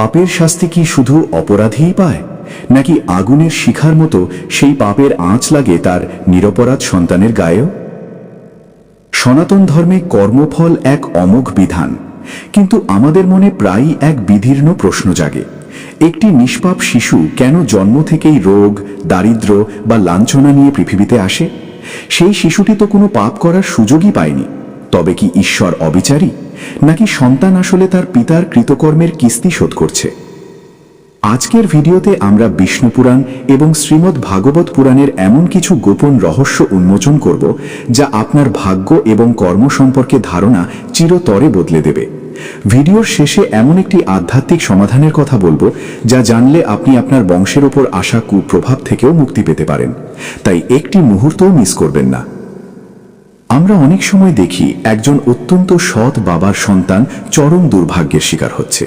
পাপের শাস্তি কি শুধু অপরাধীই পায়, নাকি আগুনের শিখার মতো সেই পাপের আঁচ লাগে তার নিরপরাধ সন্তানের গায়েও? সনাতন ধর্মে কর্মফল এক অমোঘ বিধান, কিন্তু আমাদের মনে প্রায়ই এক বিদীর্ণ প্রশ্ন জাগে। একটি নিষ্পাপ শিশু কেন জন্ম থেকেই রোগ, দারিদ্র্য বা লাঞ্ছনা নিয়ে পৃথিবীতে আসে? সেই শিশুটি তো কোনো পাপ করার সুযোগই পায়নি। তবে কি ঈশ্বর অবিচারী, নাকি সন্তান আসলে তার পিতার কৃতকর্মের কিস্তি শোধ করছে? আজকের ভিডিওতে আমরা বিষ্ণু পুরাণ এবং শ্রীমদ্ ভাগবত পুরাণের এমন কিছু গোপন রহস্য উন্মোচন করব, যা আপনার ভাগ্য এবং কর্ম সম্পর্কে ধারণা চিরতরে বদলে দেবে। ভিডিওর শেষে এমন একটি আধ্যাত্মিক সমাধানের কথা বলবো, যা জানলে আপনি আপনার বংশের ওপর আসা কুপ্রভাব থেকেও মুক্তি পেতে পারেন। তাই একটি মুহূর্তও মিস করবেন না। আমরা অনেক সময় দেখি একজন অত্যন্ত সৎ বাবার সন্তান চরম দুর্ভাগ্যের শিকার হচ্ছে,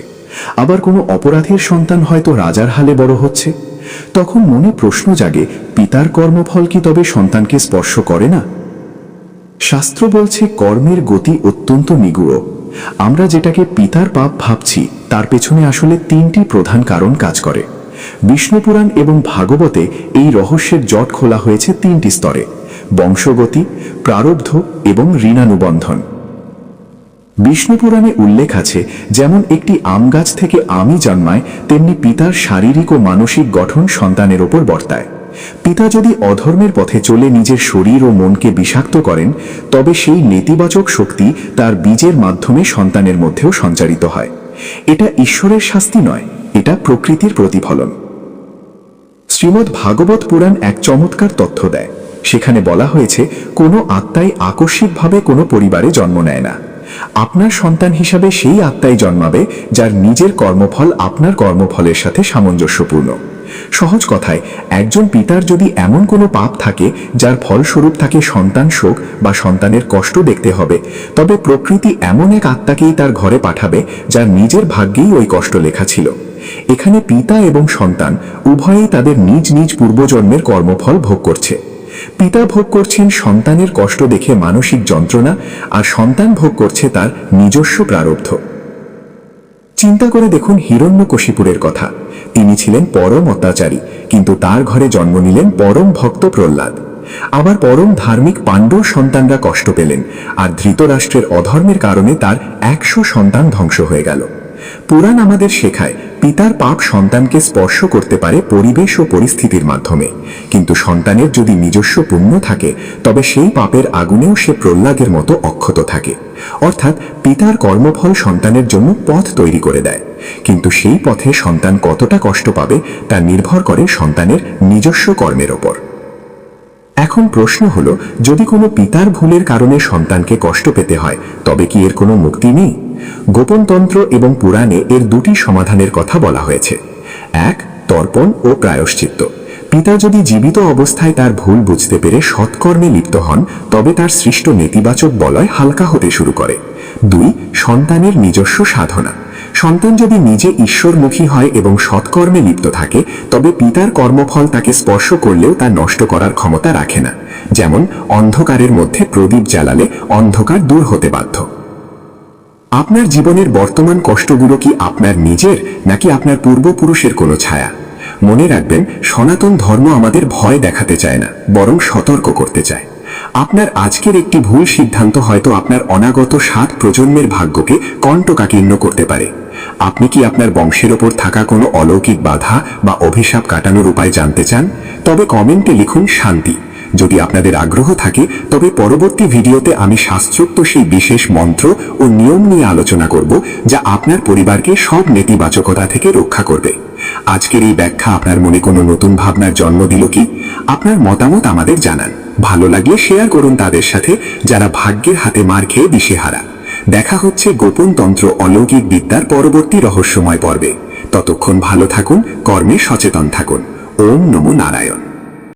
আবার কোনো অপরাধীর সন্তান হয়তো রাজার হালে বড় হচ্ছে। তখন মনে প্রশ্ন জাগে, পিতার কর্মফল কি তবে সন্তানকে স্পর্শ করে না? শাস্ত্র বলছে কর্মের গতি অত্যন্ত নিগুড়। আমরা যেটাকে পিতার পাপ ভাবছি, তার পেছনে আসলে তিনটি প্রধান কারণ কাজ করে। বিষ্ণুপুরাণ এবং ভাগবতে এই রহস্যের জট খোলা হয়েছে তিনটি স্তরে: বংশগতি, প্রারব্ধ এবং ঋণানুবন্ধন। বিষ্ণুপুরাণে উল্লেখ আছে, যেমন একটি আম গাছ থেকে আমই জন্মায়, তেমনি পিতার শারীরিক ও মানসিক গঠন সন্তানের ওপর বর্তায়। পিতা যদি অধর্মের পথে চলে নিজের শরীর ও মনকে বিষাক্ত করেন, তবে সেই নেতিবাচক শক্তি তার বীজের মাধ্যমে সন্তানের মধ্যেও সঞ্চারিত হয়। এটা ঈশ্বরের শাস্তি নয়, এটা প্রকৃতির প্রতিফলন। শ্রীমদ্ ভাগবত পুরাণ এক চমৎকার তথ্য দেয়। সেখানে বলা হয়েছে, কোনো আত্মাই আকস্মিকভাবে কোনো পরিবারে জন্ম নেয় না। আপনার সন্তান হিসাবে সেই আত্মাই জন্মাবে যার নিজের কর্মফল আপনার কর্মফলের সাথে সামঞ্জস্যপূর্ণ। সহজ কথায়, একজন পিতার যদি এমন কোনো পাপ থাকে যার ফলস্বরূপ তাকে সন্তান শোক বা সন্তানের কষ্ট দেখতে হবে, তবে প্রকৃতি এমন এক আত্মাকেই তার ঘরে পাঠাবে যার নিজের ভাগ্যেই ওই কষ্ট লেখা ছিল। এখানে পিতা এবং সন্তান উভয়েই তাদের নিজ নিজ পূর্বজন্মের কর্মফল ভোগ করছে। পিতা ভোগ করছেন সন্তানের কষ্ট দেখে মানসিক যন্ত্রণা, আর সন্তান ভোগ করছে তার নিজস্ব প্রারব্ধ। চিন্তা করে দেখুন হিরণ্যকশিপুরের কথা। তিনি ছিলেন পরম অত্যাচারী, কিন্তু তার ঘরে জন্ম নিলেন পরম ভক্ত প্রহ্লাদ। আবার পরম ধার্মিক পাণ্ডব সন্তানরা কষ্ট পেলেন, আর ধৃতরাষ্ট্রের অধর্মের কারণে তার 100 সন্তান ধ্বংস হয়ে গেল। পুরাণ আমাদের শেখায়, পিতার পাপ সন্তানকে স্পর্শ করতে পারে পরিবেশ ও পরিস্থিতির মাধ্যমে, কিন্তু সন্তানের যদি নিজস্ব পুণ্য থাকে, তবে সেই পাপের আগুনেও সে প্রহ্লাদের মতো অক্ষত থাকে। অর্থাৎ পিতার কর্মফল সন্তানের জন্য পথ তৈরি করে দেয়, কিন্তু সেই পথে সন্তান কতটা কষ্ট পাবে তা নির্ভর করে সন্তানের নিজস্ব কর্মের ওপর। এখন প্রশ্ন হলো, যদি কোনো পিতার ভুলের কারণে সন্তানকে কষ্ট পেতে হয়, তবে কি এর কোনো মুক্তি নেই? গোপন তন্ত্র এবং পুরাণে এর দুটি সমাধানের কথা বলা হয়েছে। এক, তর্পণ ও প্রায়শ্চিত্ত। পিতা যদি জীবিত অবস্থায় তার ভুল বুঝতে পেরে সৎকর্মে লিপ্ত হন, তবে তার সৃষ্ট নেতিবাচক বলয় হালকা হতে শুরু করে। 2, সন্তানের নিজস্ব সাধনা। সন্তান যদি নিজে ঈশ্বরমুখী হয় এবং সৎকর্মে লিপ্ত থাকে, তবে পিতার কর্মফল তাকে স্পর্শ করলেও তা নষ্ট করার ক্ষমতা রাখে না। যেমন অন্ধকারের মধ্যে প্রদীপ জ্বালালে অন্ধকার দূর হতে বাধ্য। আপনার জীবনের বর্তমান কষ্টগুলো কি আপনার নিজের, নাকি আপনার পূর্বপুরুষের কোনো ছায়া? মনে রাখবেন, সনাতন ধর্ম আমাদের ভয় দেখাতে চায় না, বরং সতর্ক করতে চায়। আপনার আজকের একটি ভুল সিদ্ধান্ত হয়তো আপনার অনাগত 7 প্রজন্মের ভাগ্যকে কণ্টকাকীর্ণ করতে পারে। আপনি কি আপনার বংশের ওপর থাকা কোনো অলৌকিক বাধা বা অভিশাপ কাটানোর উপায় জানতে চান? তবে কমেন্টে লিখুন শান্তি। যদি আপনাদের আগ্রহ থাকে, তবে পরবর্তী ভিডিওতে আমি শাস্ত্রোক্ত সেই বিশেষ মন্ত্র ও নিয়ম নিয়ে আলোচনা করব, যা আপনার পরিবারকে সব নেতিবাচকতা থেকে রক্ষা করবে। আজকের এই ব্যাখ্যা আপনার মনে কোনো নতুন ভাবনার জন্ম দিল কি? আপনার মতামত আমাদের জানান। ভালো লাগলে শেয়ার করুন তাদের সাথে, যারা ভাগ্যের হাতে মার খেয়ে দিশেহারা। দেখা হচ্ছে গোপন তন্ত্র অলৌকিক বিদ্যার পরবর্তী রহস্যময় পর্বে। ততক্ষণ ভালো থাকুন, কর্মে সচেতন থাকুন। ওম নমো নারায়ণ।